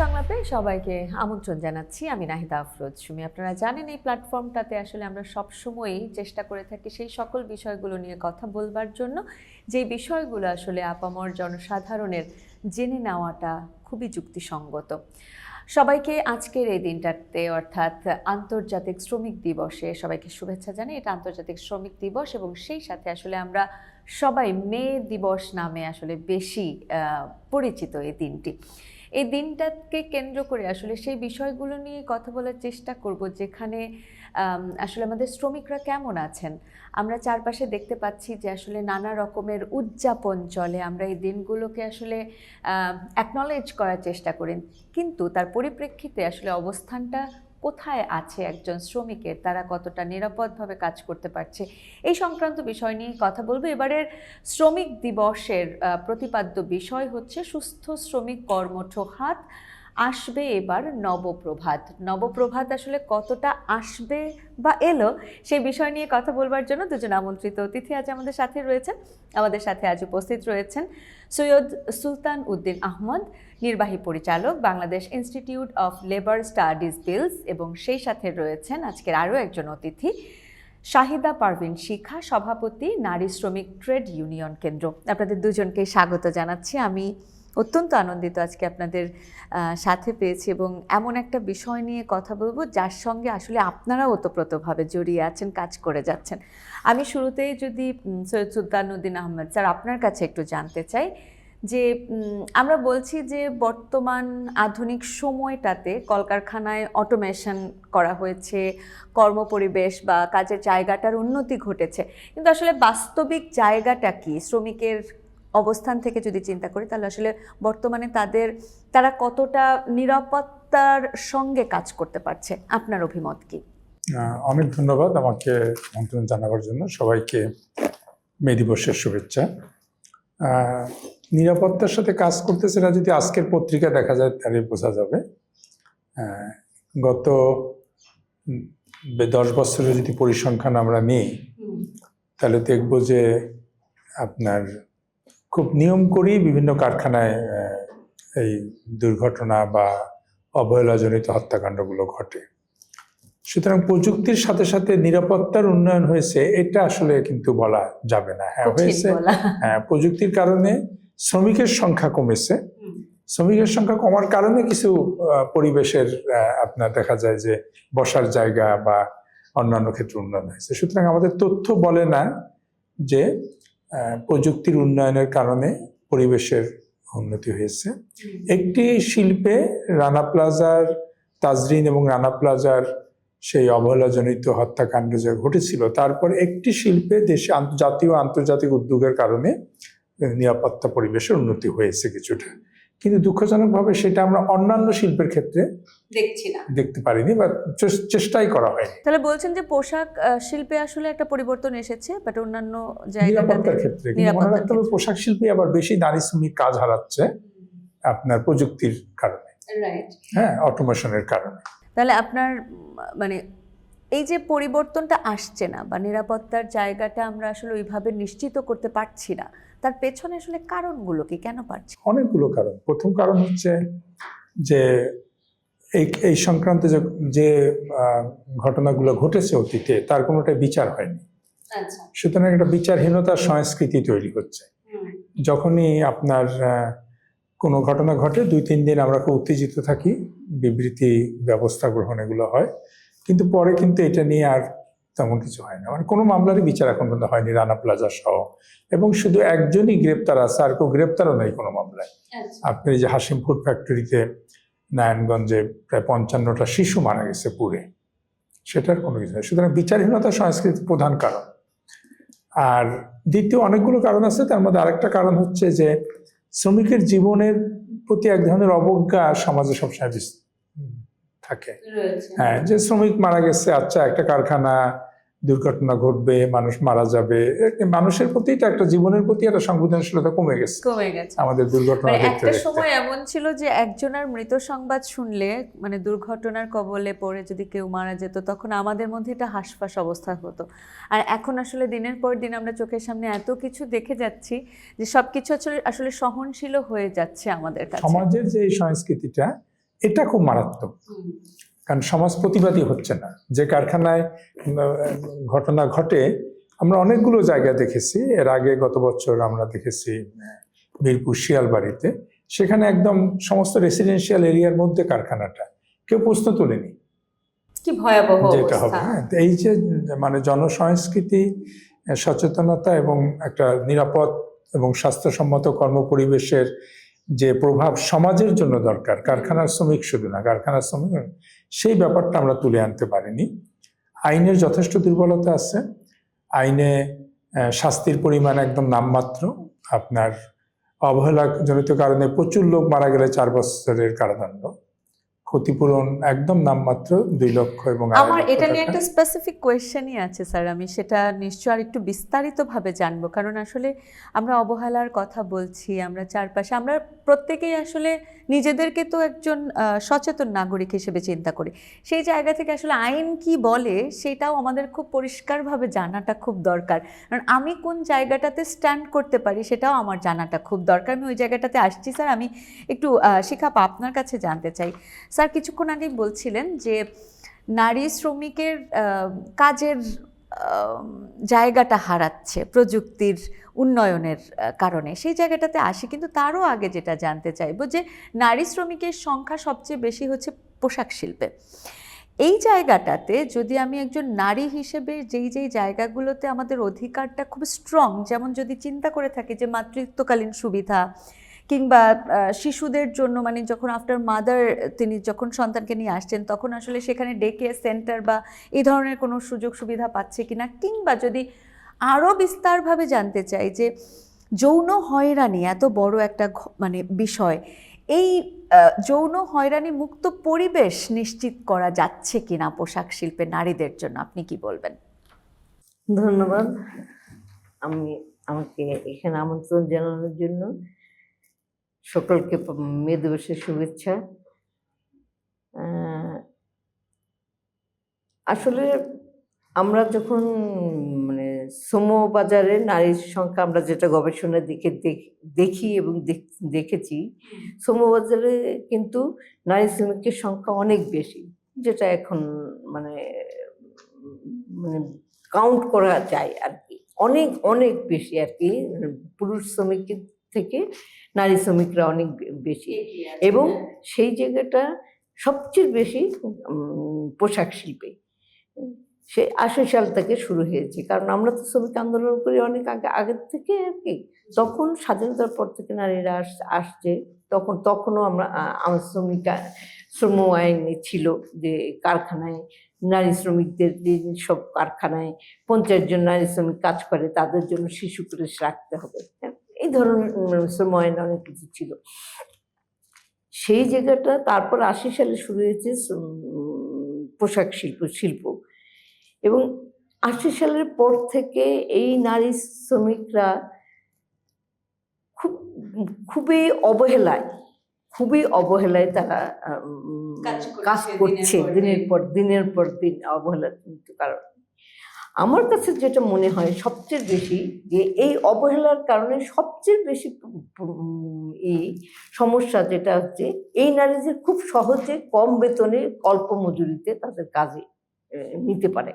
সংলাপে সবাইকে আমন্ত্রণ জানাচ্ছি। আমি নাহিদা আফরোজ সুমি। আপনারা জানেন এই প্ল্যাটফর্মটাতে আসলে আমরা সবসময়ই চেষ্টা করে থাকি সেই সকল বিষয়গুলো নিয়ে কথা বলবার জন্য, যে বিষয়গুলো আসলে আপামর জনসাধারণের জেনে নেওয়াটা খুবই যুক্তিসঙ্গত। সবাইকে আজকের এই দিনটাতে অর্থাৎ আন্তর্জাতিক শ্রমিক দিবসে সবাইকে শুভেচ্ছা জানাই। এটা আন্তর্জাতিক শ্রমিক দিবস এবং সেই সাথে আসলে আমরা সবাই মে দিবস নামে আসলে বেশি পরিচিত এই দিনটি। এই দিনটাকে কেন্দ্র করে আসলে সেই বিষয়গুলো নিয়ে কথা বলার চেষ্টা করব, যেখানে আসলে আমাদের শ্রমিকরা কেমন আছেন। আমরা চারপাশে দেখতে পাচ্ছি যে আসলে নানা রকমের উদযাপন চলে, আমরা এই দিনগুলোকে আসলে অ্যাকনলেজ করার চেষ্টা করি, কিন্তু তার পরিপ্রেক্ষিতে আসলে অবস্থানটা কোথায় আছে একজন শ্রমিকের, তারা কতটা নিরাপদভাবে কাজ করতে পারছে, এই সংক্রান্ত বিষয় নিয়ে কথা বলবো। এবারের শ্রমিক দিবসের প্রতিপাদ্য বিষয় হচ্ছে সুস্থ শ্রমিক কর্মঠ হাত, আসবে এবার নবপ্রভাত। নবপ্রভাত আসলে কতটা আসবে বা এলো, সেই বিষয় নিয়ে কথা বলবার জন্য দুজন আমন্ত্রিত অতিথি আজ আমাদের সাথে রয়েছেন। আমাদের সাথে আজ উপস্থিত রয়েছেন সৈয়দ সুলতান উদ্দিন আহমদ, নির্বাহী পরিচালক, Bangladesh Institute of Labour Studies BILS, এবং সেই সাথে রয়েছেন আজকের আরও একজন অতিথি শাহিদা পারভিন শিখা, সভাপতি নারী শ্রমিক ট্রেড ইউনিয়ন কেন্দ্র। আপনাদের দুজনকে স্বাগত জানাচ্ছি। আমি অত্যন্ত আনন্দিত আজকে আপনাদের সাথে পেয়েছি এবং এমন একটা বিষয় নিয়ে কথা বলবো যার সঙ্গে আসলে আপনারা ওতপ্রোতভাবে জড়িয়ে আছেন, কাজ করে যাচ্ছেন। আমি শুরুতেই যদি সৈয়দ সুলতান উদ্দিন আহমদ স্যার আপনার কাছে একটু জানতে চাই যে আমরা বলছি যে বর্তমান আধুনিক সময়টাতে কলকারখানায় অটোমেশন করা হয়েছে, কর্মপরিবেশ বা কাজের জায়গাটার উন্নতি ঘটেছে, কিন্তু আসলে বাস্তবিক জায়গাটা কি, শ্রমিকের অবস্থান থেকে যদি চিন্তা করি তাহলে আসলে বর্তমানে তারা কতটা নিরাপত্তার সঙ্গে কাজ করতে পারছে, আপনার অভিমত কি? অনেক ধন্যবাদ আমাকে আমন্ত্রণ জানাবার জন্য। সবাইকে মে দিবসের শুভেচ্ছা। নিরাপত্তার সাথে কাজ করতেছে না, যদি আজকের পত্রিকা দেখা যায় তাহলে বোঝা যাবে। গত 10 বছরের যদি পরিসংখ্যান আমরা নিই তাহলে দেখব যে আপনার খুব নিয়ম করেই বিভিন্ন কারখানায় এই দুর্ঘটনা বা অবহেলাজনিত হত্যাকাণ্ডগুলো ঘটে। সুতরাং প্রযুক্তির সাথে সাথে নিরাপত্তার উন্নয়ন হয়েছে এটা আসলে কিন্তু বলা যাবে না। হ্যাঁ হয়েছে, হ্যাঁ প্রযুক্তির কারণে শ্রমিকের সংখ্যা কমেছে। শ্রমিকের সংখ্যা কমার কারণে কিছু পরিবেশের আপনার দেখা যায় যে বসার জায়গা বা অন্যান্য ক্ষেত্রে উন্নয়ন হয়েছে। সুতরাং আমাদের তথ্য বলে না যে প্রযুক্তির উন্নয়নের কারণে পরিবেশের উন্নতি হয়েছে। একটি শিল্পে রানা প্লাজার তাজরিন এবং রানা প্লাজার সেই অবহেলাজনিত হত্যাকাণ্ড যা ঘটেছিল, তারপর একটি শিল্পে দেশে জাতীয় আন্তর্জাতিক উদ্যোগের কারণে নিরাপত্তা পরিবেশের উন্নতি হয়েছে কিছুটা, কিন্তু দুঃখজনকভাবে সেটা আমরা অন্যান্য শিল্পের ক্ষেত্রে দেখতে পারিনি বা চেষ্টাই করা হয়নি। তাহলে বলছেন যে পোশাক শিল্পে আসলে একটা পরিবর্তন এসেছে, বাট অন্যান্য নিরাপত্তার ক্ষেত্রে মনে রাখতে হবে পোশাক শিল্পে আবার বেশি নারী শ্রমিক কাজ হারাচ্ছে আপনার প্রযুক্তির কারণে, হ্যাঁ অটোমেশনের কারণে। তাহলে আপনার মানে এই যে পরিবর্তনটা আসছে না বা নিরাপত্তার জায়গাটা আমরা আসলে ওইভাবে নিশ্চিত করতে পারছি না, তার পেছনে আসলে কারণগুলো কি, কেন পারছি? অনেকগুলো কারণ। প্রথম কারণ হচ্ছে যে এই সংক্রান্ত যে ঘটনাগুলো ঘটেছে অতীতে তার কোনোটা বিচার হয়নি। সুতরাং একটা বিচারহীনতার সংস্কৃতি তৈরি হচ্ছে। যখনই আপনার কোনো ঘটনা ঘটে 2-3 দিন আমরা খুব উত্তেজিত থাকি, বিবৃতি ব্যবস্থা গ্রহণ এগুলো হয়, কিন্তু পরে কিন্তু এটা নিয়ে আর তেমন কিছু হয় না। মানে কোনো মামলারই বিচার এখন পর্যন্ত হয়নি রানা প্লাজা সহ, এবং শুধু একজনই গ্রেপ্তার আছে, আর কেউ গ্রেপ্তারও নেই কোনো মামলায়। আপনি যে হাসিম ফুড ফ্যাক্টরিতে নারায়ণগঞ্জে প্রায় 55টা শিশু মারা গেছে পুড়ে, সেটার কোনো কিছু নেই। সুতরাং বিচারহীনতা সংস্কৃতির প্রধান কারণ। আর দ্বিতীয় অনেকগুলো কারণ আছে, তার মধ্যে আরেকটা কারণ হচ্ছে যে শ্রমিকের জীবনের প্রতি এক ধরনের অবজ্ঞা সমাজে সবসময় থাকে। হ্যাঁ, যে শ্রমিক মারা গেছে, আচ্ছা একটা কারখানা দুর্ঘটনা ঘটবে, মানুষ মারা যাবে, মানুষের প্রতি একটা জীবনের প্রতি একটা সংবেদনশীলতা কমে গেছে আমাদের দুর্ঘটনা দেখতে একটা সময় এমন ছিল যে একজনের মৃত সংবাদ শুনলে মানে দুর্ঘটনার কবলে পড়ে যদি কেউ মারা যেত তখন আমাদের মধ্যে এটা হাসফাস অবস্থা হতো। আর এখন আসলে দিনের পর দিন আমরা চোখের সামনে এত কিছু দেখে যাচ্ছি যে সবকিছু আসলে সহনশীল হয়ে যাচ্ছে আমাদের কাছে। সমাজের যে এই সংস্কৃতিটা, এটা খুব মারাত্মক, কারণ সমাজ প্রতিবাদী হচ্ছে না। যে কারখানায় ঘটনা ঘটে আমরা অনেকগুলো জায়গায় দেখেছি, এর আগে গত বছর আমরা দেখেছি মিরপুর শিয়ালবাড়িতে, সেখানে একদম সমস্ত রেসিডেন্সিয়াল এরিয়ার মধ্যে কারখানাটা, কেউ প্রশ্ন তোলেনি কি ভয়াবহ যেটা হবে। অবস্থা। হ্যাঁ, এই যে মানে জনসংস্কৃতি, সচেতনতা এবং একটা নিরাপদ এবং স্বাস্থ্যসম্মত কর্মপরিবেশের যে প্রভাব সমাজের জন্য দরকার, কারখানার শ্রমিক শুধু না, কারখানার শ্রমিক, সেই ব্যাপারটা আমরা তুলে আনতে পারিনি। আইনের যথেষ্ট দুর্বলতা আছে, আইনে শাস্তির পরিমাণ একদম নামমাত্র। আপনার অবহেলাজনিত কারণে প্রচুর লোক মারা গেলে 4 বছরের কারাদণ্ড, ক্ষতিপূরণ একদম নামমাত্র 2 লক্ষ এবং আমার এটা নিয়ে একটা স্পেসিফিক কোয়েশ্চেনই আছে স্যার, আমি সেটা নিশ্চয় আর একটু বিস্তারিতভাবে জানবো, কারণ আসলে আমরা অবহেলার কথা বলছি, আমরা চারপাশে আমরা প্রত্যেকেই আসলে নিজেদেরকে তো একজন সচেতন নাগরিক হিসেবে চিন্তা করি। সেই জায়গা থেকে আসলে আইন কি বলে সেটাও আমাদের খুব পরিষ্কারভাবে জানাটা খুব দরকার, কারণ আমি কোন জায়গাটাতে স্ট্যান্ড করতে পারি সেটাও আমার জানাটা খুব দরকার। আমি ওই জায়গাটাতে আসছি স্যার, আমি একটু শিখাপ আপনার কাছে জানতে চাই। স্যার কিছুক্ষণ আগেই বলছিলেন যে নারী শ্রমিকের কাজের জায়গাটা হারাচ্ছে প্রযুক্তির উন্নয়নের কারণে, সেই জায়গাটাতে আসি, কিন্তু তারও আগে যেটা জানতে চাইবো যে নারী শ্রমিকের সংখ্যা সবচেয়ে বেশি হচ্ছে পোশাক শিল্পে। এই জায়গাটাতে যদি আমি একজন নারী হিসেবে যেই জায়গাগুলোতে আমাদের অধিকারটা খুব স্ট্রং, যেমন যদি চিন্তা করে থাকি যে মাতৃত্বকালীন সুবিধা কিংবা শিশুদের জন্য, মানে যখন আফটার মাদার তিনি যখন সন্তানকে নিয়ে আসছেন তখন আসলে সেখানে ডে কেয়ার সেন্টার বা এই ধরনের কোনো সুযোগ সুবিধা পাচ্ছে কিনা, কিংবা যদি আরও বিস্তারভাবে জানতে চাই যে যৌন হয়রানি এত বড় একটা মানে বিষয়, এই যৌন হয়রানি মুক্ত পরিবেশ নিশ্চিত করা যাচ্ছে কিনা পোশাক শিল্পে নারীদের জন্য, আপনি কি বলবেন? ধন্যবাদ আমাকে এখানে আমন্ত্রণ জানানোর জন্য। সকলকে মে দিবসের শুভেচ্ছা। আসলে আমরা যখন মানে শ্রম বাজারে নারীর সংখ্যা, আমরা যেটা গবেষণা দেখি এবং দেখেছি, শ্রম বাজারে কিন্তু নারী শ্রমিকের সংখ্যা অনেক বেশি, যেটা এখন মানে মানে কাউন্ট করা যায় আর কি, অনেক অনেক বেশি আর কি। পুরুষ শ্রমিকের থেকে নারী শ্রমিকরা অনেক বেশি, এবং সেই জায়গাটা সবচেয়ে বেশি পোশাক শিল্পে। সে 80 সাল থেকে শুরু হয়েছে, কারণ আমরা তো শ্রমিক আন্দোলন করি অনেক আগের থেকে আর কি। তখন স্বাধীনতার পর থেকে নারীরা আসছে, তখনও আমার শ্রম আইনে ছিল যে কারখানায় নারী শ্রমিকদের, সব কারখানায় 50 জন নারী শ্রমিক কাজ করে, তাদের জন্য শিশু পুলিশ রাখতে হবে, এই ধরনের শ্রম আইনে অনেক কিছু ছিল। সেই জায়গাটা তারপর 80 সালে শুরু হয়েছে পোশাক শিল্প, এবং 80 সালের পর থেকে এই নারী শ্রমিকরা খুবই অবহেলায় তারা কাজ করছে, দিনের পর দিন অবহেলার কারণে। আমার কাছে যেটা মনে হয় সবচেয়ে বেশি, যে এই অবহেলার কারণে সবচেয়ে বেশি এই সমস্যা যেটা হচ্ছে, এই নারীদের খুব সহজে কম বেতনে অল্প মজুরিতে তাদের কাজে নিতে পারে।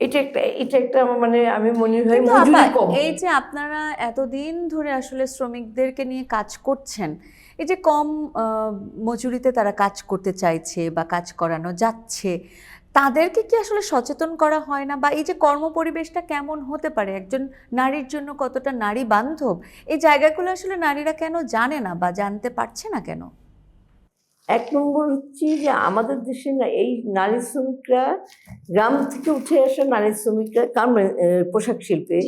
এটা একটা মানে আমি মনে হয় মজুরি কম। এই যে আপনারা এতদিন ধরে আসলে শ্রমিকদেরকে নিয়ে কাজ করছেন, এই যে কম মজুরিতে তারা কাজ করতে চাইছে বা কাজ করানো যাচ্ছে, তাদেরকে কি আসলে সচেতন করা হয় না? বা এই যে কর্মপরিবেশটা কেমন হতে পারে, একজন নারীর জন্য কতটা নারী বান্ধব, এই জায়গাগুলো আসলে নারীরা কেন জানে না বা জানতে পারছে না কেন? 1 নম্বর হচ্ছে যে আমাদের দেশে এই নারী শ্রমিকরা, গ্রাম থেকে উঠে আসা নারী শ্রমিকরা পোশাক শিল্পে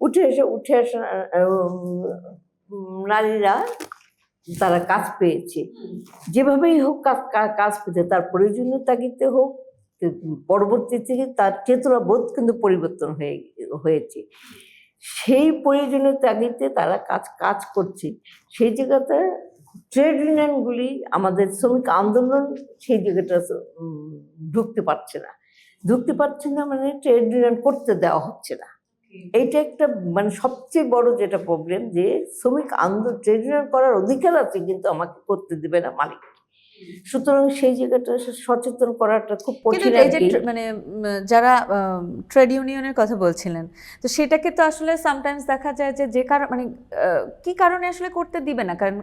উঠে আসা নারীরা, তারা কাজ পেয়েছে, যেভাবেই হোক কাজ পেতে, তার প্রয়োজনীয় তাগিদে হোক, পরবর্তী থেকে তার চেতনা বোধ কিন্তু পরিবর্তন হয়েছে। সেই প্রয়োজনীয় তাগিদে তারা কাজ করছে। সেই জায়গাতে ট্রেড ইউনিয়নগুলি, আমাদের শ্রমিক আন্দোলন সেই জায়গাটা ঢুকতে পারছে না, মানে ট্রেড ইউনিয়ন করতে দেওয়া হচ্ছে না। এইটা একটা মানে সবচেয়ে বড় যেটা প্রবলেম, যে শ্রমিক আন্দোলন ট্রেড ইউনিয়ন করার অধিকার আছে, কিন্তু আমাকে করতে দেবে না মালিক। সুতরাং সেই জায়গাটা সচেতন করাটা খুব কিন্তু কঠিন এই আর যে কি। মানে যারা ট্রেড ইউনিয়নের কথা বলছিলেন, তো সেটাকে তো আসলে সামটাইমস দেখা যায় যে যে কারণ মানে কি কারণে আসলে করতে দিবে না, কারণ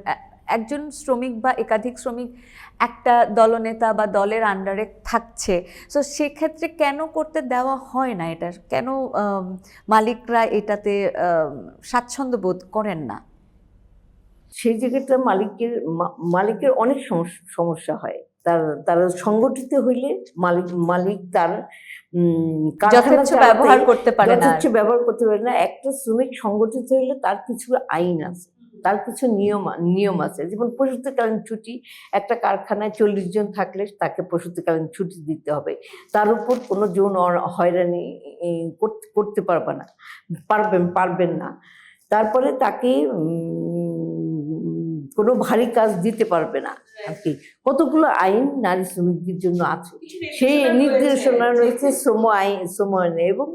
একজন শ্রমিক বা একাধিক শ্রমিক একটা দলনেতা বা দলের আন্ডারে থাকছে, তো সেক্ষেত্রে কেন করতে দেওয়া হয় না? এটা কেন মালিকরা এটাতে স্বাচ্ছন্দ্য বোধ করেন না? সেই জায়গাটা মালিকের অনেক সমস্যা হয়। তারা সংগঠিত হইলে মালিক তার কারখানা যথেচ্ছ চালাতে ব্যবহার করতে পারে না। যথেচ্ছ ব্যবহার করতে পারে না। একটা শ্রমিক সংগঠিত হইলে তার কিছু আইন আছে, তার কিছু নিয়ম আছে। যেমন প্রসূতিকালীন ছুটি, একটা কারখানায় 40 জন থাকলে তাকে প্রসূতিকালীন ছুটি দিতে হবে। তার উপর কোনো যৌন হয়রানি করতে পারবেন না। তারপরে তাকে কোনো ভারী কাজ দিতে পারবে না আর কি। কতগুলো আইন নারী শ্রমিকদের জন্য আছে, সেই নির্দেশনা রয়েছে শ্রম আইনে, এবং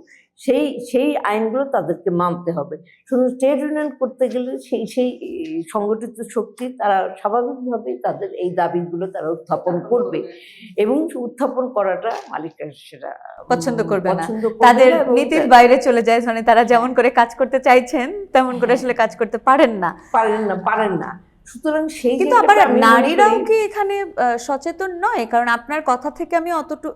সেই আইনগুলো তাদেরকে মানতে হবে। শুধু ট্রেড ইউনিয়ন করতে গেলে সেই সংগঠিত শক্তি তারা স্বাভাবিকভাবেই তাদের এই দাবিগুলো তারা উত্থাপন করবে, এবং উত্থাপন করাটা মালিকরা সেটা পছন্দ করবে না, করবে তাদের না এবং নীতির বাইরে চলে যায়। মানে তারা যেমন করে কাজ করতে চাইছেন তেমন করে আসলে কাজ করতে পারেন না। পারেন না। সুতরাং সেই কিন্তু আবার জায়গাটা আমি মনে নারীরাও করি- কি এখানে সচেতন নয়? কারণ আপনার কথা থেকে আমি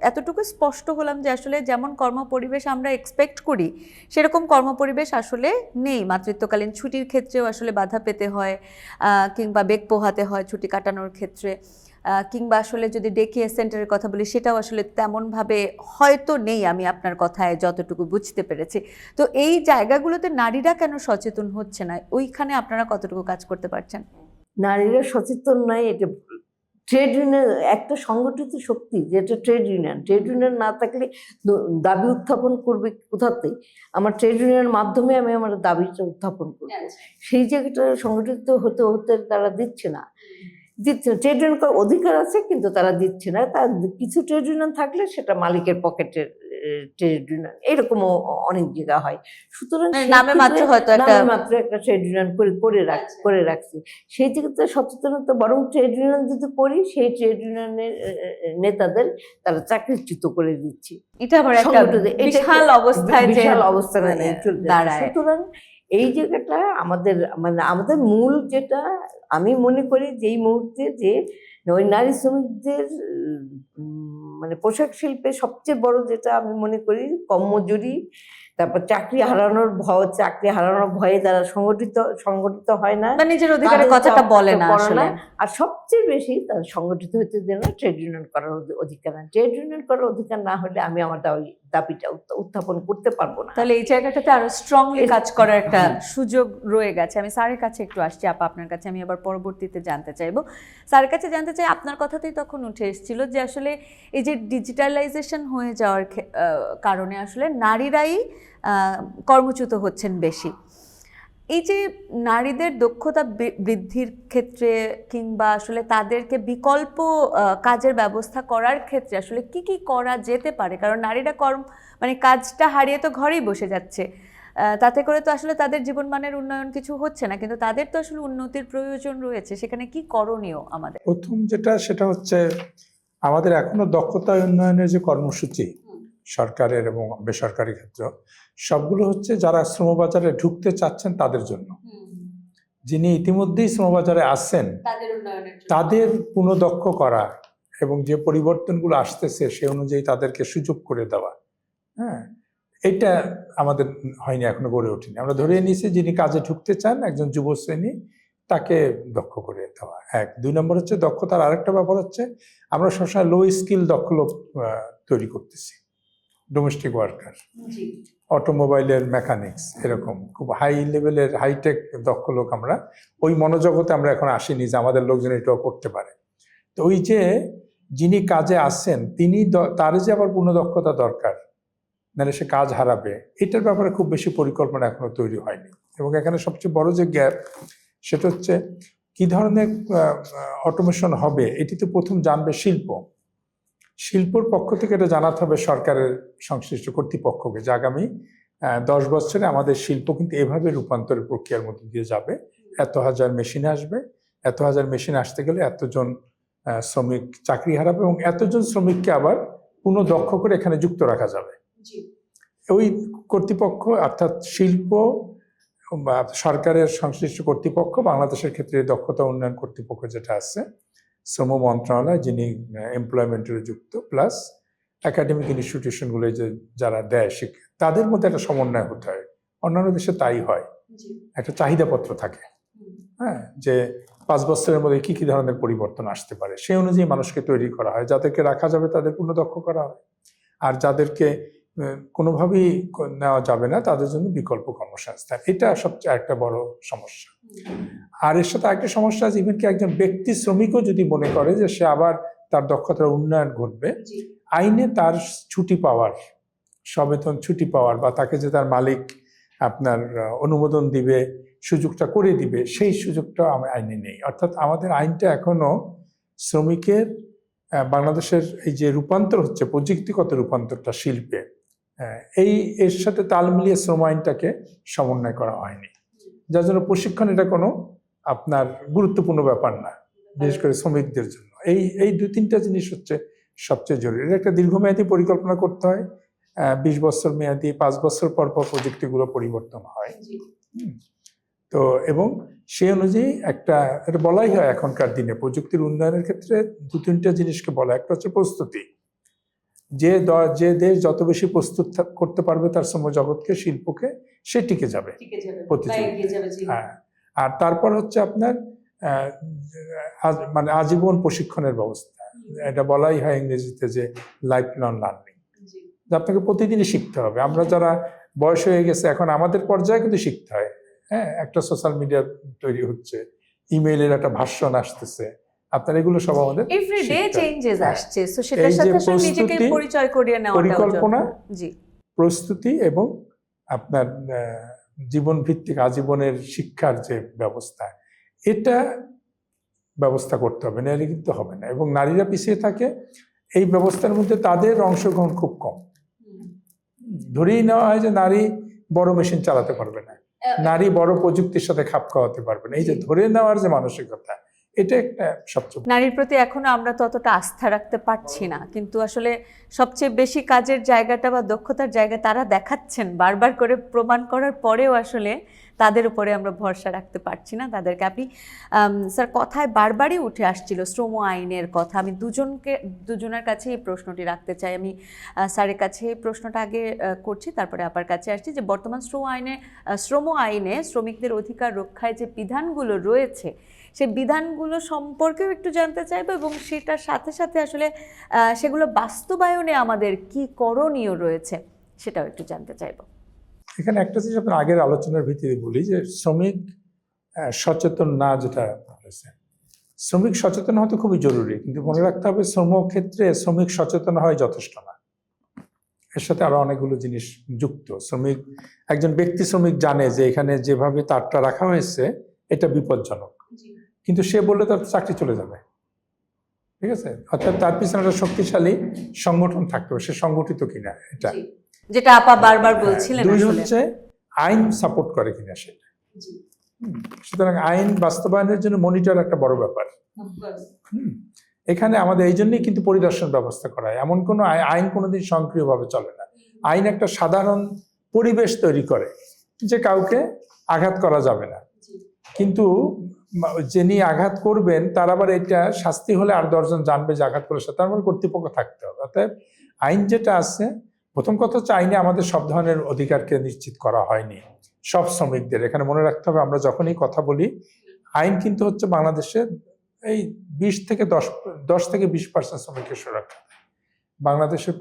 এতটুকু স্পষ্ট হলাম যে আসলে যেমন কর্মপরিবেশ আমরা এক্সপেক্ট করি সেরকম কর্মপরিবেশ আসলে নেই। মাতৃত্বকালীন ছুটির ক্ষেত্রেও আসলে বাধা পেতে হয়, কিংবা বেগ পোহাতে হয় ছুটি কাটানোর ক্ষেত্রে, কিংবা আসলে যদি ডে কেয়ার সেন্টারের কথা বলি সেটাও আসলে তেমনভাবে হয়তো নেই, আমি আপনার কথায় যতটুকু বুঝতে পেরেছি। তো এই জায়গাগুলোতে নারীরা কেন সচেতন হচ্ছে না? ওইখানে আপনারা কতটুকু কাজ করতে পারছেন? নারীরা সচেতন নয়, এটা ট্রেড ইউনিয়ন একটা সংগঠিত শক্তি, যেটা ট্রেড ইউনিয়ন না থাকলে দাবি উত্থাপন করবে কোথাতে? আমার ট্রেড ইউনিয়নের মাধ্যমে আমি আমার দাবিটা উত্থাপন করব। সেই জায়গাটা সংগঠিত হতে তারা দিচ্ছে না। ট্রেড ইউনিয়ন করার অধিকার আছে, কিন্তু তারা দিচ্ছে না। তার কিছু ট্রেড ইউনিয়ন থাকলে সেটা মালিকের পকেটের ট্রেড ইউনিয়ন, এরকমও অনেক জায়গা হয়। সুতরাং নামে মাত্র হয়তো একটা ট্রেড ইউনিয়ন করে রাখছি। সেই জায়গাতে সচেতনতা, বরং ট্রেড ইউনিয়ন যদি করি সেই ট্রেড ইউনিয়নের নেতাদের তারা চাকরিচ্যুত করে দিচ্ছি। এটা আবার একটা বিশাল অবস্থায় দাঁড়ায়। সুতরাং এই জায়গাটা আমাদের মূল, যেটা আমি মনে করি যেই মুহূর্তে যে ওই নারী শ্রমিকদের মানে পোশাক শিল্পে সবচেয়ে বড় যেটা আমি মনে করি কম মজুরি, তারপর চাকরি হারানোর ভয়ে তারা সংগঠিত হয় না, নিজের অধিকারের কথাটা বলে না আসলে। আর সবচেয়ে বেশি তারা সংগঠিত হতে দেয় না ট্রেড ইউনিয়ন করার অধিকার না। ট্রেড ইউনিয়ন করার অধিকার না হলে আমি আমার দাবিটা উত্থাপন করতে পারবো না। তাহলে এই জায়গাটাতে আরো স্ট্রংলি কাজ করার একটা সুযোগ রয়ে গেছে। আমি স্যারের কাছে একটু আসছি, আপা আপনার কাছে আমি আবার পরবর্তীতে জানতে চাইবো। স্যারের কাছে জানতে চাই, আপনার কথাতেই তখন উঠে এসেছিল যে আসলে এই যে ডিজিটালাইজেশন হয়ে যাওয়ার কারণে আসলে নারীরাই কর্মচ্যুত হচ্ছেন বেশি। এই যে নারীদের দক্ষতা বৃদ্ধির ক্ষেত্রে কিংবা আসলে তাদেরকে বিকল্প কাজের ব্যবস্থা করার ক্ষেত্রে আসলে কি কি করা যেতে পারে? কারণ নারীরা মানে কাজটা হারিয়ে তো ঘরেই বসে যাচ্ছে, তাতে করে তো আসলে তাদের জীবনমানের উন্নয়ন কিছু হচ্ছে না, কিন্তু তাদের তো আসলে উন্নতির প্রয়োজন রয়েছে। সেখানে কি করণীয় আমাদের? প্রথম সেটা হচ্ছে আমাদের এখনো দক্ষতা উন্নয়নের যে কর্মসূচি সরকারের এবং বেসরকারি ক্ষেত্র, সবগুলো হচ্ছে যারা শ্রমবাজারে ঢুকতে চাচ্ছেন তাদের জন্য। যিনি ইতিমধ্যেই শ্রমবাজারে আসছেন তাদের পুনঃদক্ষ করা এবং যে পরিবর্তনগুলো আসতেছে সে অনুযায়ী তাদেরকে সুযোগ করে দেওয়া। হ্যাঁ, এটা আমাদের হয়নি, এখনো গড়ে ওঠেনি। আমরা ধরে নিয়েছি যিনি কাজে ঢুকতে চান, একজন যুব শ্রেণী, তাকে দক্ষ করে দেওয়া। 1 2 নম্বর হচ্ছে দক্ষতার আরেকটা ব্যাপার হচ্ছে আমরা সবসময় লো স্কিল দক্ষ লোক তৈরি করতেছি। ডোমেস্টিক ওয়ার্কার, অটোমোবাইলের মেকানিক্স, এরকম খুব হাই লেভেলের হাইটেক দক্ষ লোক আমরা ওই মনোজগতে আমরা এখন আসিনি যে আমাদের লোকজন এটাও করতে পারে। তো ওই যে যিনি কাজে আসছেন তার যে আবার পূর্ণ দক্ষতা দরকার, নাহলে সে কাজ হারাবে, এটার ব্যাপারে খুব বেশি পরিকল্পনা এখনো তৈরি হয়নি। এবং এখানে সবচেয়ে বড় যে গ্যাপ সেটা হচ্ছে কি ধরনের অটোমেশন হবে, এটি তো প্রথম জানবে শিল্পর পক্ষ থেকে এটা জানাতে হবে সরকারের সংশ্লিষ্ট কর্তৃপক্ষকে যে আগামী 10 বছরে আমাদের শিল্প কিন্তু এভাবে রূপান্তরের প্রক্রিয়ার মধ্যে দিয়ে যাবে। এত হাজার মেশিন আসবে, এত হাজার মেশিন আসতে গেলে এতজন শ্রমিক চাকরি হারাবে এবং এতজন শ্রমিককে আবার পুনঃদক্ষ করে এখানে যুক্ত রাখা যাবে। ওই কর্তৃপক্ষ অর্থাৎ শিল্প বা সরকারের সংশ্লিষ্ট কর্তৃপক্ষ, বাংলাদেশের ক্ষেত্রে দক্ষতা উন্নয়ন কর্তৃপক্ষ যেটা আছে, শ্রম মন্ত্রণালয় যিনি এমপ্লয়মেন্টের যুক্ত, প্লাস একাডেমিক ইনস্টিটিউশনগুলো যে যারা দেয় শিক্ষা, তাদের মধ্যে একটা সমন্বয় হতে হয়। অন্যান্য দেশে তাই হয়, একটা চাহিদাপত্র থাকে, হ্যাঁ, যে 5 বছরের মধ্যে কি কি ধরনের পরিবর্তন আসতে পারে, সেই অনুযায়ী মানুষকে তৈরি করা হয়। যাদেরকে রাখা যাবে তাদের পুনঃদক্ষ করা হয়, আর যাদেরকে কোনোভাবেই নেওয়া যাবে না তাদের জন্য বিকল্প কর্মসংস্থান। এটা সবচেয়ে একটা বড় সমস্যা। আর এর সাথে একটা সমস্যা আছে, ইভেন কি একজন ব্যক্তি শ্রমিকও যদি মনে করে যে সে আবার তার দক্ষতার উন্নয়ন ঘটবে, আইনে তার ছুটি পাওয়ার, সবেতন ছুটি পাওয়ার বা তাকে যে তার মালিক আপনার অনুমোদন দিবে, সুযোগটা করে দিবে, সেই সুযোগটা আমার আইনে নেই। অর্থাৎ আমাদের আইনটা এখনো শ্রমিকের বাংলাদেশের এই যে রূপান্তর হচ্ছে, প্রযুক্তিগত রূপান্তরটা শিল্পে, এর সাথে তাল মিলিয়ে শ্রম আইনটাকে সমন্বয় করা হয়নি, যার জন্য প্রশিক্ষণ এটা কোনো আপনার গুরুত্বপূর্ণ ব্যাপার না, বিশেষ করে শ্রমিকদের জন্য। এই 2-3টা জিনিস হচ্ছে সবচেয়ে জরুরি। এটা একটা দীর্ঘমেয়াদী পরিকল্পনা করতে হয়, 20 বছর মেয়াদী, 5 বছর পর পর প্রযুক্তিগুলো পরিবর্তন হয়। তো এবং সেই অনুযায়ী এটা বলাই হয় এখনকার দিনে প্রযুক্তির উন্নয়নের ক্ষেত্রে 2-3টা জিনিসকে বলা। একটা হচ্ছে প্রস্তুতি, যে দেশ যত বেশি প্রস্তুত করতে পারবে তার শ্রম জগৎকে, শিল্পকে, সে টিকে যাবে হ্যাঁ। আর তারপর হচ্ছে আপনার মানে আজীবন প্রশিক্ষণের ব্যবস্থা, এটা বলাই হয় ইংরেজিতে যে লাইফ লং লার্নিং, যে আপনাকে প্রতিদিনই শিখতে হবে। আমরা যারা বয়স হয়ে গেছে এখন আমাদের পর্যায়ে কিন্তু শিখতে হয়, হ্যাঁ। একটা সোশ্যাল মিডিয়া তৈরি হচ্ছে, ইমেইলের একটা ভার্সন আসতেছে, আপনার এগুলো সব আমাদের এভরিডে চেঞ্জেস আসছে, সো সেটার সাথে আসলে নিজেকে পরিচয় করিয়ে নেওয়াটা পরিকল্পনা, জি, প্রস্তুতি এবং আপনার জীবন ভিত্তিক আজীবনের শিক্ষার যে ব্যবস্থা, এটা ব্যবস্থা করতে হবে, নাহলে কিন্তু হবে না। এবং নারীরা পিছিয়ে থাকে এই ব্যবস্থার মধ্যে, তাদের অংশগ্রহণ খুব কম। ধরেই নেওয়া হয় যে নারী বড় মেশিন চালাতে পারবে না, নারী বড় প্রযুক্তির সাথে খাপ খাওয়াতে পারবে না। এই যে ধরে নেওয়ার যে মানসিকতা, এটা একটা সবচেয়ে, নারীর প্রতি এখনো আমরা ততটা আস্থা রাখতে পারছি না, কিন্তু আসলে সবচেয়ে বেশি কাজের জায়গাটা বা দক্ষতার জায়গা তারা দেখাচ্ছেন, বারবার করে প্রমাণ করার পরেও আসলে তাদের উপরে আমরা ভরসা রাখতে পারছি না। তাদেরকে আপনি স্যার কথায় বারবারই উঠে আসছিল শ্রম আইনের কথা। আমি দুজনের কাছে এই প্রশ্নটি রাখতে চাই। আমি স্যারের কাছে এই প্রশ্নটা আগে করছি, তারপরে আপনার কাছে আসছি, যে বর্তমান শ্রম আইনে শ্রমিকদের অধিকার রক্ষায় যে বিধানগুলো রয়েছে, সেই বিধানগুলো সম্পর্কেও একটু জানতে চাইবো, এবং সেটার সাথে সাথে আসলে সেগুলো বাস্তবায়নে আমাদের কি করণীয় রয়েছে সেটাও একটু জানতে চাইবো। এখানে একটা জিনিস আপনার আগের আলোচনার ভিত্তিতে বলি, যে শ্রমিক সচেতন না, যেটা বলেছেন, শ্রমিক সচেতন হওয়া তো খুবই জরুরি, কিন্তু মনে রাখতে হবে শ্রমক্ষেত্রে শ্রমিক সচেতন হয় যথেষ্ট না, এর সাথে আরো অনেকগুলো জিনিস যুক্ত। একজন ব্যক্তি শ্রমিক জানে যে এখানে যেভাবে তারটা রাখা হয়েছে এটা বিপজ্জনক, কিন্তু সে বললে তার চাকরি চলে যাবে, ঠিক আছে। অর্থাৎ তার পিছনে একটা শক্তিশালী সংগঠন থাকতে হবে, সে সংগঠিত কিনা, এটা যেটা আপা বারবার বলছিলেন। দুই হচ্ছে আইন সাপোর্ট করে কিনা সেটা। সুতরাং আইন বাস্তবায়নের জন্য মনিটর একটা বড় ব্যাপার। এখানে আমাদের এই জন্যই কিন্তু পরিদর্শন ব্যবস্থা করা হয়। এমন কোনো আইন কোনোদিন সক্রিয়ভাবে চলে না। আইন একটা সাধারণ পরিবেশ তৈরি করে যে কাউকে আঘাত করা যাবে না, কিন্তু যিনি আঘাত করবেন তার আবার এটা শাস্তি হলে আর 10 জন জানবে যে আঘাত করেছে, তার মানে কর্তৃপক্ষ থাকতে হবে। অর্থাৎ আইন যেটা আছে, প্রথম কথা হচ্ছে আইনে আমাদের সব ধরনের অধিকারকে নিশ্চিত করা হয়নি সব শ্রমিকদের। এখানে মনে রাখতে হবে, আমরা যখনই কথা বলি, আইন কিন্তু হচ্ছে বাংলাদেশে এই 10 থেকে 20% শ্রমিকের সুরক্ষা। বাংলাদেশের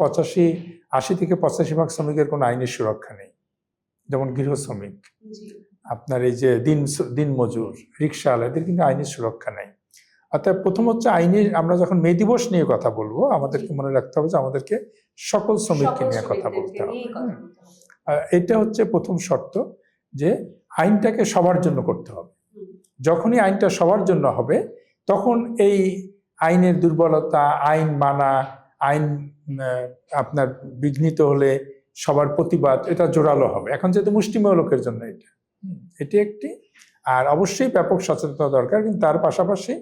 80 থেকে 85% শ্রমিকের কোনো আইনের সুরক্ষা নেই। যেমন গৃহ শ্রমিক, আপনার এই যে দিন মজুর, রিক্সাওয়ালা, এদের কিন্তু আইনের সুরক্ষা নেই। অর্থাৎ প্রথম হচ্ছে আইনে, আমরা যখন মে দিবস নিয়ে কথা বলবো, আমাদেরকে মনে রাখতে হবে যে আমাদেরকে সকল শ্রমিককে নিয়ে কথা বলতে হবে। এটা হচ্ছে প্রথম শর্ত, যে আইনটাকে সবার জন্য করতে হবে। যখনই আইনটা সবার জন্য হবে, তখন এই আইনের দুর্বলতা, আইন মানা, আইন আপনার বিঘ্নিত হলে সবার প্রতিবাদ, এটা জোরালো হবে। এখন যেহেতু মুষ্টিমেয় লোকের জন্য এটি একটি, আর অবশ্যই ব্যাপক সচেতনতা দরকার, কিন্তু তার পাশাপাশি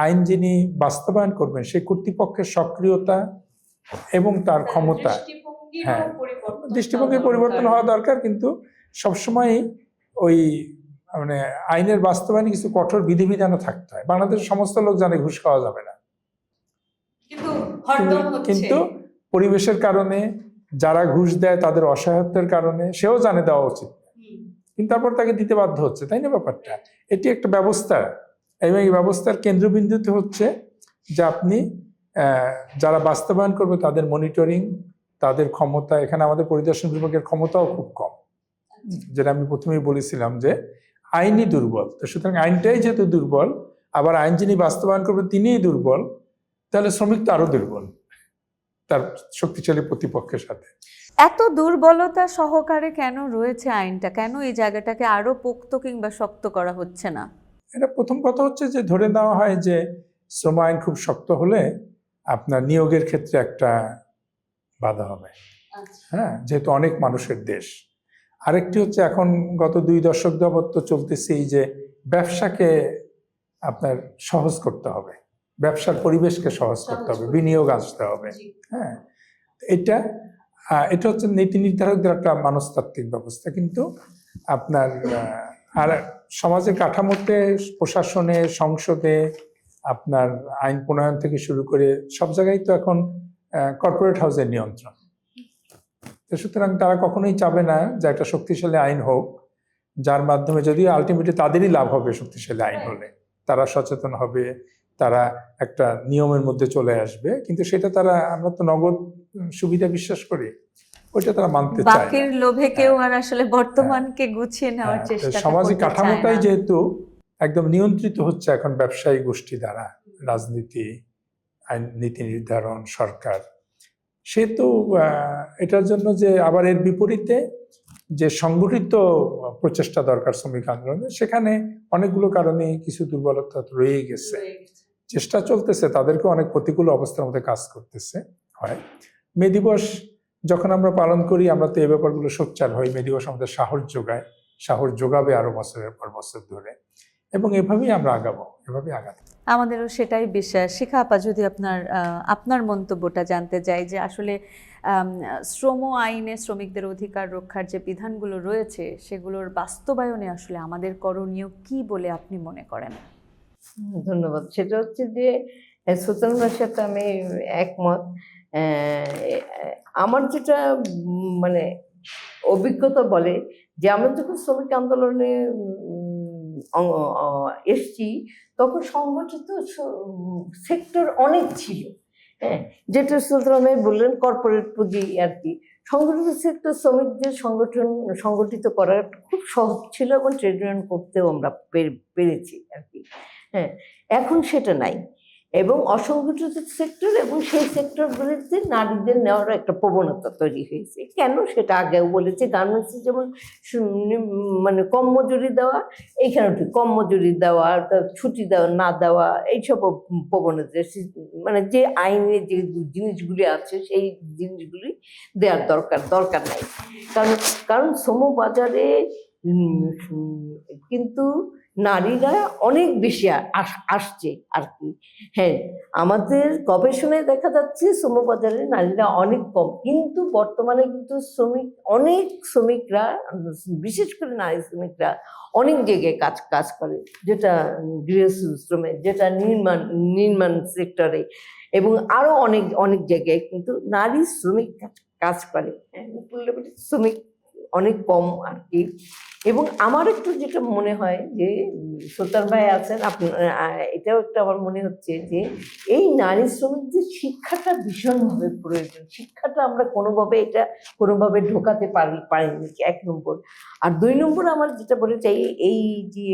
আইন যিনি বাস্তবায়ন করবেন সেই কর্তৃপক্ষের সক্রিয়তা এবং তার ক্ষমতা, হ্যাঁ, দৃষ্টিভঙ্গির পরিবর্তন হওয়া দরকার, কিন্তু সবসময় ওই মানে আইনের বাস্তবায়নে কিছু কঠোর বিধিবিধানও থাকতে হয়। বাংলাদেশের সমস্ত লোক জানে ঘুষ খাওয়া যাবে না, কিন্তু পরিবেশের কারণে যারা ঘুষ দেয় তাদের অসহায়ত্বের কারণে সেও জানে দেওয়া উচিত, কিন্তু তারপর তাকে দিতে বাধ্য হচ্ছে, তাই না ব্যাপারটা? এটি একটা ব্যবস্থা, এবং এই ব্যবস্থার কেন্দ্রবিন্দুতে হচ্ছে যে আপনি যারা বাস্তবায়ন করবে তাদের মনিটরিং, তাদের ক্ষমতা। এখানে আমাদের পরিদর্শন বিভাগের ক্ষমতাও খুব কম, যেটা আমি প্রথমেই বলেছিলাম যে আইনই দুর্বল। তো সুতরাং আইনটাই যেহেতু দুর্বল, আবার আইন যিনি বাস্তবায়ন করবে তিনিই দুর্বল, তাহলে শ্রমিক তো আরো দুর্বল তার শক্তিশালী প্রতিপক্ষের সাথে। এত দুর্বলতা সহকারে কেন রয়েছে আইনটা? কেন এই জায়গাটাকে আরো পোক্ত কিংবা শক্ত করা হচ্ছে না? এটা প্রথম কথা হচ্ছে যে ধরে নেওয়া হয় যে শ্রম আইন খুব শক্ত হলে আপনার নিয়োগের ক্ষেত্রে একটা বাধা হবে, হ্যাঁ, যেহেতু অনেক মানুষের দেশ। আরেকটি হচ্ছে এখন গত 2 দশক যাবত তো চলতেছে এই যে ব্যবসাকে আপনার সহজ করতে হবে, ব্যবসার পরিবেশকে সহজ করতে হবে, বিনিয়োগ আসতে হবে, হ্যাঁ। এটা হচ্ছে নীতি নির্ধারকদের একটা মনস্তাত্ত্বিক ব্যবস্থা, কিন্তু আপনার আর সমাজের কাঠামোতে, প্রশাসনে, সংসদে, আপনার আইন প্রণয়ন থেকে শুরু করে সব জায়গায় তো এখন কর্পোরেট হাউসের নিয়ন্ত্রণ। তো সুতরাং তারা কখনোই চাবে না যে একটা শক্তিশালী আইন হোক, যার মাধ্যমে যদিও আলটিমেটলি তাদেরই লাভ হবে, শক্তিশালী আইন হলে তারা সচেতন হবে, তারা একটা নিয়মের মধ্যে চলে আসবে, কিন্তু সেটা তারা, আমরা তো নগদ সুবিধা বিশ্বাস করি, ওইটা তারা মানতে চায় না। বাকির লোভে কেউ আর আসলে বর্তমানকে গুছিয়ে নেওয়ার চেষ্টা, সামাজিক কাঠামোটাই যেহেতু একদম নিয়ন্ত্রিত হচ্ছে এখন ব্যবসায়ী গোষ্ঠী দ্বারা, রাজনীতি, আইন, নীতি নির্ধারণ, সরকার, সেহেতু এটার জন্য যে আবার এর বিপরীতে যে সংগঠিত প্রচেষ্টা দরকার শ্রমিক আন্দোলনে, সেখানে অনেকগুলো কারণে কিছু দুর্বলতা রয়ে গেছে। চেষ্টা চলতেছে, তাদেরকে অনেক প্রতিকূল অবস্থার মধ্যে কাজ করতেছে হয়। মে দিবস যখন আমরা পালন করি, আমরা তো এই ব্যাপারগুলো সোচ্চার হই। মে দিবস আমাদের সাহস যোগায়, সাহস যোগাবে আরো বছরের পর বছর ধরে, এবং এভাবেই আমরা আগাবো, এভাবেই আগাবো। আমাদেরও সেটাই বিশ্বাস। শিখা আপা, যদি আপনার মন্তব্যটা জানতে চাই যে আসলে শ্রম আইনে শ্রমিকদের অধিকার রক্ষার যে বিধানগুলো রয়েছে সেগুলোর বাস্তবায়নে আসলে আমাদের করণীয় কি বলে আপনি মনে করেন? ধন্যবাদ। সেটা হচ্ছে যে সুলতানের সাথে আমি একমত। আমার যেটা মানে অভিজ্ঞতা বলে যে আমরা যখন শ্রমিক আন্দোলনে এসছি তখন সংগঠিত সেক্টর অনেক ছিল, হ্যাঁ, যেটা সুলতান ভাই বললেন কর্পোরেট পুঁজি আর কি। সংগঠিত সেক্টর শ্রমিকদের সংগঠিত করা খুব সহজ ছিল, এবং ট্রেড ইউনিয়ন করতেও আমরা পেরেছি আর কি, হ্যাঁ। এখন সেটা নাই, এবং অসংগঠিত সেক্টর এবং সেই সেক্টরগুলিতে নারীদের নেওয়ার একটা প্রবণতা তৈরি হয়েছে। কেন? সেটা আগেও বলেছে, গার্মেন্টসে যেমন মানে কম মজুরি দেওয়া, এইখানেও ঠিক কম মজুরি দেওয়া, ছুটি দেওয়া না দেওয়া, এইসব প্রবণতা, মানে যে আইনে যে জিনিসগুলি আছে সেই জিনিসগুলি দেওয়ার দরকার নাই। কারণ শ্রমবাজারে কিন্তু নারীরা অনেক বেশি আসছে আর কি, হ্যাঁ। আমাদের গবেষণায় দেখা যাচ্ছে শ্রমবাজারে নারীরা অনেক কম, কিন্তু বর্তমানে কিন্তু অনেক শ্রমিকরা, বিশেষ করে নারী শ্রমিকরা অনেক জায়গায় কাজ করে, যেটা গৃহশ্রমে, যেটা নির্মাণ সেক্টরে, এবং আরো অনেক জায়গায় কিন্তু নারী শ্রমিক কাজ করে, শ্রমিক অনেক কম আর কি। এবং আমার একটু যেটা মনে হয় যে সুলতান ভাই আছেন, এটাও একটা আমার মনে হচ্ছে যে এই নারী শ্রমিকদের শিক্ষাটা ভীষণভাবে প্রয়োজন। শিক্ষাটা আমরা কোনোভাবে ঢোকাতে পারিনি, 1 নম্বর। আর 2 নম্বর আমার যেটা বলে চাই, এই যে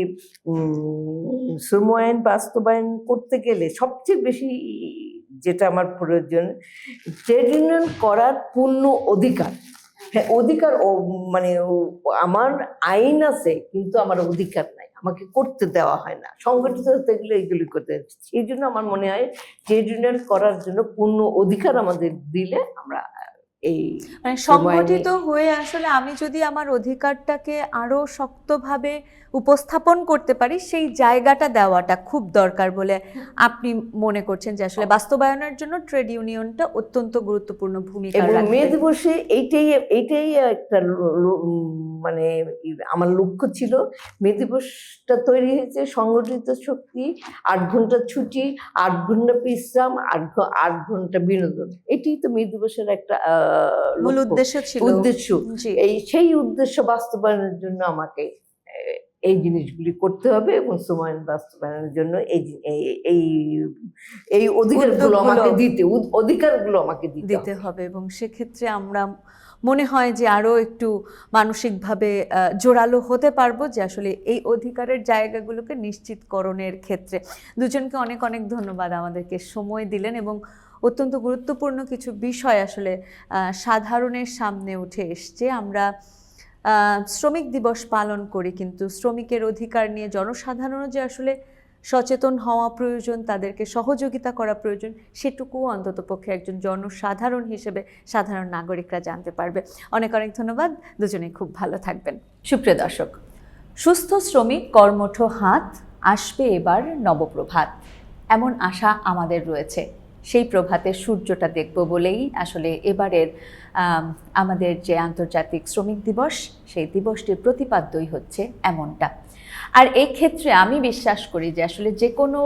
শ্রম আইন বাস্তবায়ন করতে গেলে সবচেয়ে বেশি যেটা আমার প্রয়োজন, ট্রেড ইউনিয়ন করার পূর্ণ অধিকার। হ্যাঁ, অধিকার, মানে আমার আইন আছে কিন্তু আমার অধিকার নাই, আমাকে করতে দেওয়া হয় না, সংগঠিত হতে গেলে এইগুলি করতে। সেই জন্য আমার মনে হয় ট্রেড ইউনিয়ন করার জন্য পূর্ণ অধিকার আমাদের দিলে আমরা এই মানে সময় সংগঠিত হয়ে আসলে আমি যদি আমার অধিকারটাকে আরো শক্তভাবে উপস্থাপন করতে পারি, সেই জায়গাটা দেওয়াটা খুব দরকার বলে আপনি মনে করছেন যে আসলে বাস্তবায়নের জন্য ট্রেড ইউনিয়নটা অত্যন্ত গুরুত্বপূর্ণ ভূমিকা এবং রাখবে। মে দিবসে এইটাই একটা মানে আমার লক্ষ্য ছিল। মে দিবসটা তৈরি হয়েছে সংগঠিত শক্তি, 8 ঘন্টা ছুটি, 8 ঘন্টা বিশ্রাম, 8 ঘন্টা বিনোদন। এটাই তো মে দিবসের একটা মূল লক্ষ্য, উদ্দেশ্য ছিল। উদ্দেশ্য। জি। সেই উদ্দেশ্য বাস্তবায়নের জন্য আমাকে এই জিনিসগুলি করতে হবে এবং সময় বাস্তবায়নের জন্য এই অধিকারগুলো আমাকে দিতে হবে। এবং সেক্ষেত্রে আমরা মনে হয় যে আরো একটু মানসিকভাবে জোরালো হতে পারবো যে আসলে এই অধিকারের জায়গাগুলোকে নিশ্চিতকরণের ক্ষেত্রে। দুজনকে অনেক অনেক ধন্যবাদ, আমাদেরকে সময় দিলেন এবং অত্যন্ত গুরুত্বপূর্ণ কিছু বিষয় আসলে সাধারণের সামনে উঠে এসছে। আমরা শ্রমিক দিবস পালন করি, কিন্তু শ্রমিকের অধিকার নিয়ে জনসাধারণও যে আসলে সচেতন হওয়া প্রয়োজন, তাদেরকে সহযোগিতা করা প্রয়োজন, সেটুকুও অন্ততপক্ষে একজন জনসাধারণ হিসেবে সাধারণ নাগরিকরা জানতে পারবে। অনেক অনেক ধন্যবাদ, দুজনেই খুব ভালো থাকবেন। সুপ্রিয় দর্শক, সুস্থ শ্রমিক কর্মঠ হাত, আসবে এবার নবপ্রভাত, এমন আশা আমাদের রয়েছে। সেই প্রভাতে সূর্যটা দেখব বলেই আসলে এবারের আমাদের যে আন্তর্জাতিক শ্রমিক দিবস, সেই দিবসটির প্রতিপাদ্যই হচ্ছে এমনটা। আর এই ক্ষেত্রে আমি বিশ্বাস করি যে আসলে যে কোনো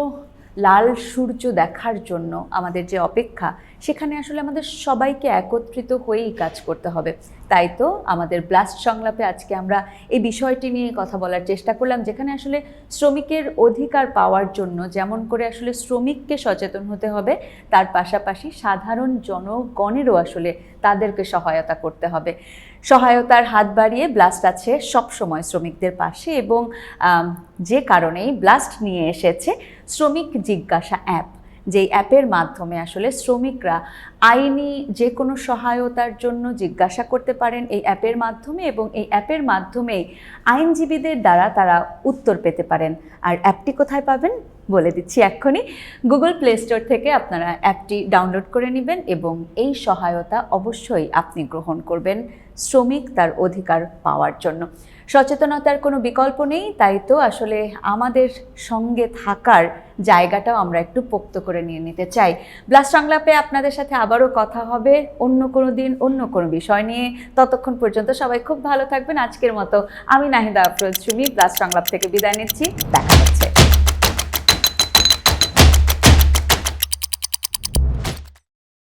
লাল সূর্য দেখার জন্য আমাদের যে অপেক্ষা, সেখানে আসলে আমাদের সবাইকে একত্রিত হয়েই কাজ করতে হবে। তাই তো আমাদের ব্লাস্ট সংলাপে আজকে আমরা এই বিষয়টি নিয়ে কথা বলার চেষ্টা করলাম, যেখানে আসলে শ্রমিকের অধিকার পাওয়ার জন্য যেমন করে আসলে শ্রমিককে সচেতন হতে হবে, তার পাশাপাশি সাধারণ জনগণেরও আসলে তাদেরকে সহায়তা করতে হবে। সহায়তার হাত বাড়িয়ে ব্লাস্ট আছে সবসময় শ্রমিকদের পাশে, এবং যে কারণেই ব্লাস্ট নিয়ে এসেছে শ্রমিক জিজ্ঞাসা অ্যাপ, যেই অ্যাপের মাধ্যমে আসলে শ্রমিকরা আইনি যে কোনো সহায়তার জন্য জিজ্ঞাসা করতে পারেন এই অ্যাপের মাধ্যমে, এবং এই অ্যাপের মাধ্যমেই আইনজীবীদের দ্বারা তারা উত্তর পেতে পারেন। আর অ্যাপটি কোথায় পাবেন বলে দিচ্ছি এক্ষুনি। গুগল প্লে স্টোর থেকে আপনারা অ্যাপটি ডাউনলোড করে নেবেন এবং এই সহায়তা অবশ্যই আপনি গ্রহণ করবেন শ্রমিক তার অধিকার পাওয়ার জন্য। সচেতনতার কোনো বিকল্প নেই, তাই তো আসলে আমাদের সঙ্গে থাকার জায়গাটাও আমরা একটু পোক্ত করে নিয়ে নিতে চাই। ব্লাস্ট সংলাপে আপনাদের সাথে আবারও কথা হবে অন্য কোনো দিন, অন্য কোনো বিষয় নিয়ে। ততক্ষণ পর্যন্ত সবাই খুব ভালো থাকবেন। আজকের মতো আমি নাহিদা আফরোজ সুমি ব্লাস্ট সংলাপ থেকে বিদায় নিচ্ছি। দেখা হচ্ছে।